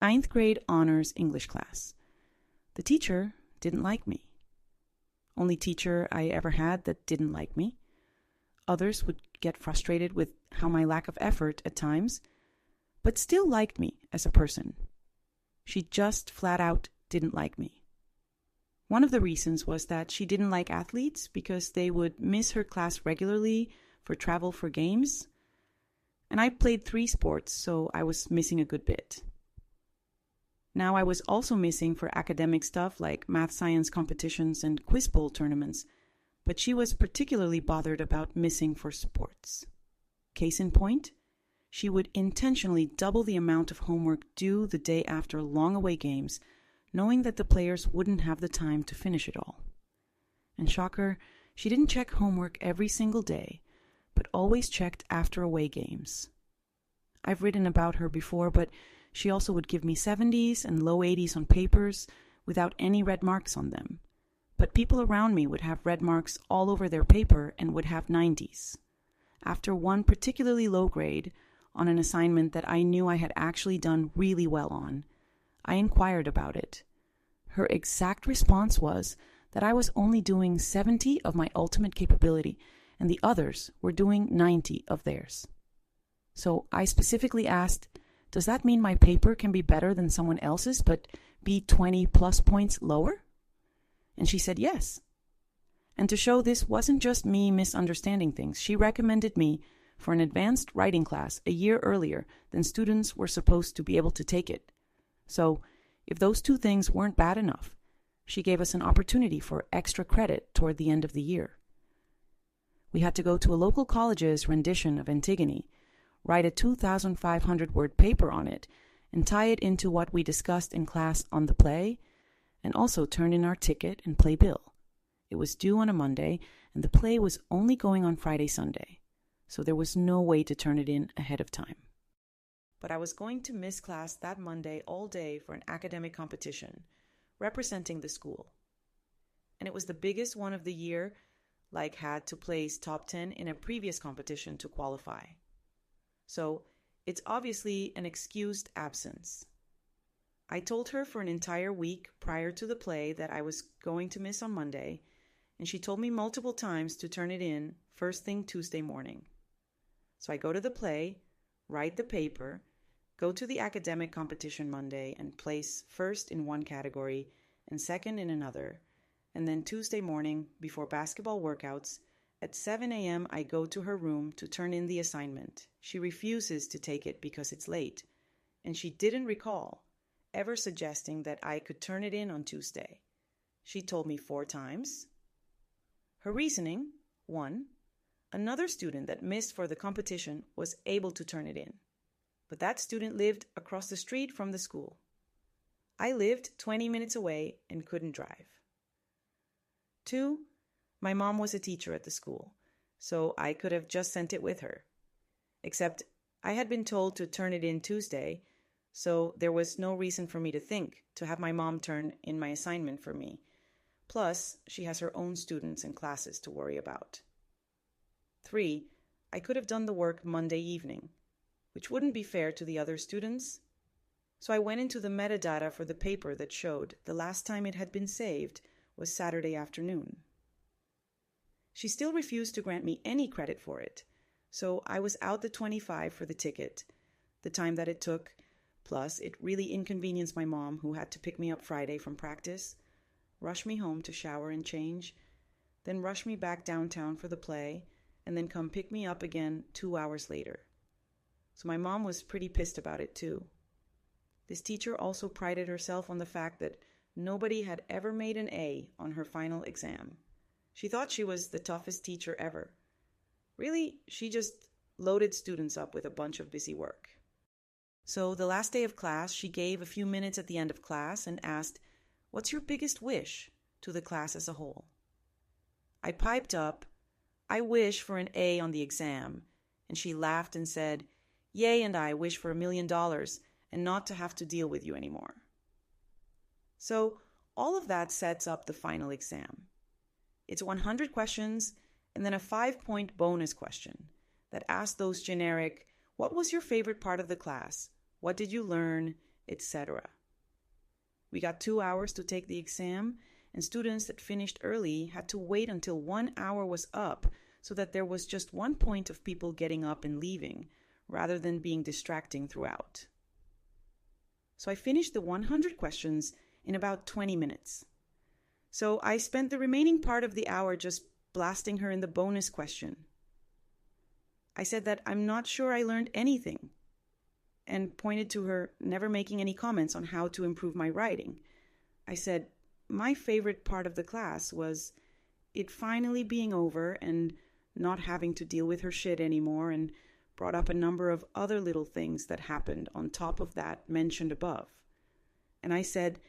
ninth grade honors English class. The teacher didn't like me. Only teacher I ever had that didn't like me. Others would get frustrated with how my lack of effort at times, but still liked me as a person. She just flat out didn't like me. One of the reasons was that she didn't like athletes because they would miss her class regularly for travel for games. And I played 3 sports, so I was missing a good bit. Now I was also missing for academic stuff like math science competitions and quiz bowl tournaments, but she was particularly bothered about missing for sports. Case in point, she would intentionally double the amount of homework due the day after long away games, knowing that the players wouldn't have the time to finish it all. And shocker, she didn't check homework every single day, but always checked after away games. I've written about her before, but she also would give me 70s and low 80s on papers without any red marks on them. But people around me would have red marks all over their paper and would have 90s. After one particularly low grade, on an assignment that I knew I had actually done really well on, I inquired about it. Her exact response was that I was only doing 70 of my ultimate capability, and the others were doing 90 of theirs. So I specifically asked, does that mean my paper can be better than someone else's, but be 20 plus points lower? And she said yes. And to show this wasn't just me misunderstanding things, she recommended me for an advanced writing class a year earlier than students were supposed to be able to take it. So, if those 2 things weren't bad enough, she gave us an opportunity for extra credit toward the end of the year. We had to go to a local college's rendition of Antigone, write a 2,500-word paper on it, and tie it into what we discussed in class on the play, and also turn in our ticket and play bill. It was due on a Monday, and the play was only going on Friday, Sunday, so there was no way to turn it in ahead of time. But I was going to miss class that Monday all day for an academic competition, representing the school. And it was the biggest one of the year, like had to place top 10 in a previous competition to qualify. So it's obviously an excused absence. I told her for an entire week prior to the play that I was going to miss on Monday, and she told me multiple times to turn it in first thing Tuesday morning. So I go to the play, write the paper, go to the academic competition Monday and place first in one category and second in another, and then Tuesday morning, before basketball workouts, at 7 a.m. I go to her room to turn in the assignment. She refuses to take it because it's late, and she didn't recall ever suggesting that I could turn it in on Tuesday. She told me 4 times. Her reasoning: 1, another student that missed for the competition was able to turn it in, but that student lived across the street from the school. I lived 20 minutes away and couldn't drive. 2, my mom was a teacher at the school, so I could have just sent it with her. Except I had been told to turn it in Tuesday, so there was no reason for me to think to have my mom turn in my assignment for me. Plus, she has her own students and classes to worry about. 3, I could have done the work Monday evening, which wouldn't be fair to the other students. So I went into the metadata for the paper that showed the last time it had been saved was Saturday afternoon. She still refused to grant me any credit for it, so I was out the 25 for the ticket, the time that it took, plus it really inconvenienced my mom, who had to pick me up Friday from practice, rush me home to shower and change, then rush me back downtown for the play, and then come pick me up again 2 hours later. So my mom was pretty pissed about it too. This teacher also prided herself on the fact that nobody had ever made an A on her final exam. She thought she was the toughest teacher ever. Really, she just loaded students up with a bunch of busy work. So the last day of class, she gave a few minutes at the end of class and asked, "What's your biggest wish?" to the class as a whole. I piped up, "I wish for an A on the exam," and she laughed and said, "Yay, and I wish for $1 million and not to have to deal with you anymore." So all of that sets up the final exam. It's 100 questions and then a 5-point bonus question that asks those generic, what was your favorite part of the class? What did you learn? etc. We got 2 hours to take the exam, and students that finished early had to wait until 1 hour was up so that there was just one point of people getting up and leaving, rather than being distracting throughout. So I finished the 100 questions in about 20 minutes. So I spent the remaining part of the hour just blasting her in the bonus question. I said that I'm not sure I learned anything, and pointed to her never making any comments on how to improve my writing. I said my favorite part of the class was it finally being over and not having to deal with her shit anymore, and brought up a number of other little things that happened on top of that mentioned above. And I said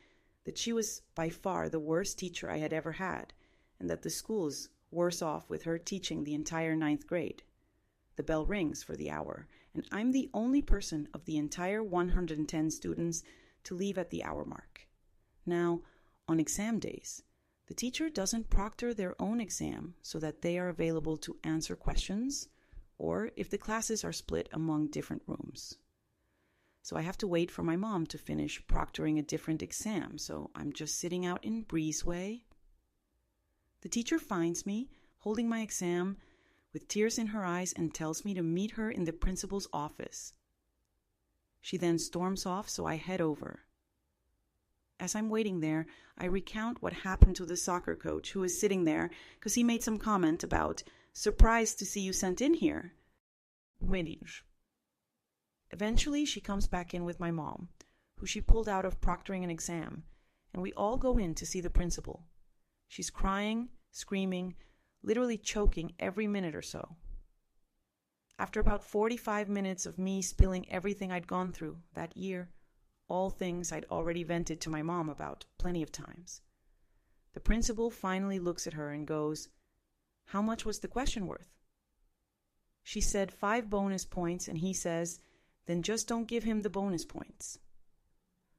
that she was by far the worst teacher I had ever had, and that the school's worse off with her teaching the entire 9th grade. The bell rings for the hour, and I'm the only person of the entire 110 students to leave at the hour mark. Now, on exam days, the teacher doesn't proctor their own exam so that they are available to answer questions, or if the classes are split among different rooms. So I have to wait for my mom to finish proctoring a different exam, so I'm just sitting out in Breezeway. The teacher finds me, holding my exam, with tears in her eyes, and tells me to meet her in the principal's office. She then storms off, so I head over. As I'm waiting there, I recount what happened to the soccer coach who is sitting there because he made some comment about, "Surprised to see you sent in here." Waiting. Eventually, she comes back in with my mom, who she pulled out of proctoring an exam, and we all go in to see the principal. She's crying, screaming, literally choking every minute or so. After about 45 minutes of me spilling everything I'd gone through that year, all things I'd already vented to my mom about plenty of times, the principal finally looks at her and goes, "How much was the question worth?" She said 5 bonus points, and he says, "Then just don't give him the bonus points."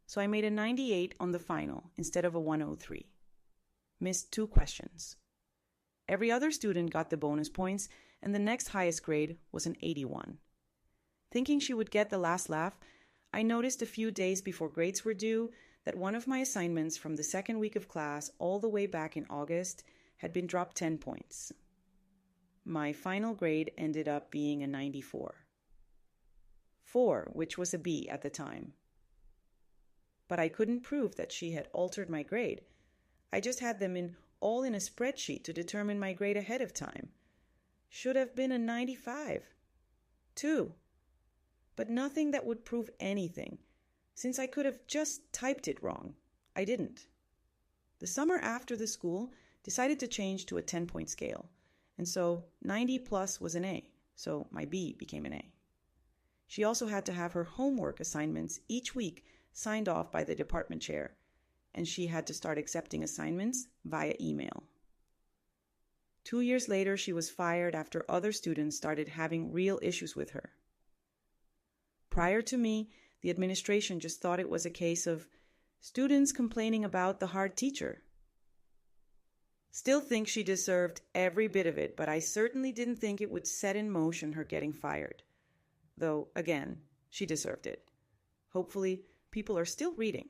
So I made a 98 on the final instead of a 103. Missed 2 questions. Every other student got the bonus points, and the next highest grade was an 81. Thinking she would get the last laugh, I noticed a few days before grades were due that one of my assignments from the second week of class all the way back in August had been dropped 10 points. My final grade ended up being a 94. 4, which was a B at the time. But I couldn't prove that she had altered my grade. I just had them all in a spreadsheet to determine my grade ahead of time. Should have been a 95. 2. But nothing that would prove anything, since I could have just typed it wrong. I didn't. The summer after the school decided to change to a 10-point scale, and so 90 plus was an A, so my B became an A. She also had to have her homework assignments each week signed off by the department chair, and she had to start accepting assignments via email. 2 years later, she was fired after other students started having real issues with her. Prior to me, the administration just thought it was a case of students complaining about the hard teacher. Still think she deserved every bit of it, but I certainly didn't think it would set in motion her getting fired. Though, again, she deserved it. Hopefully, people are still reading.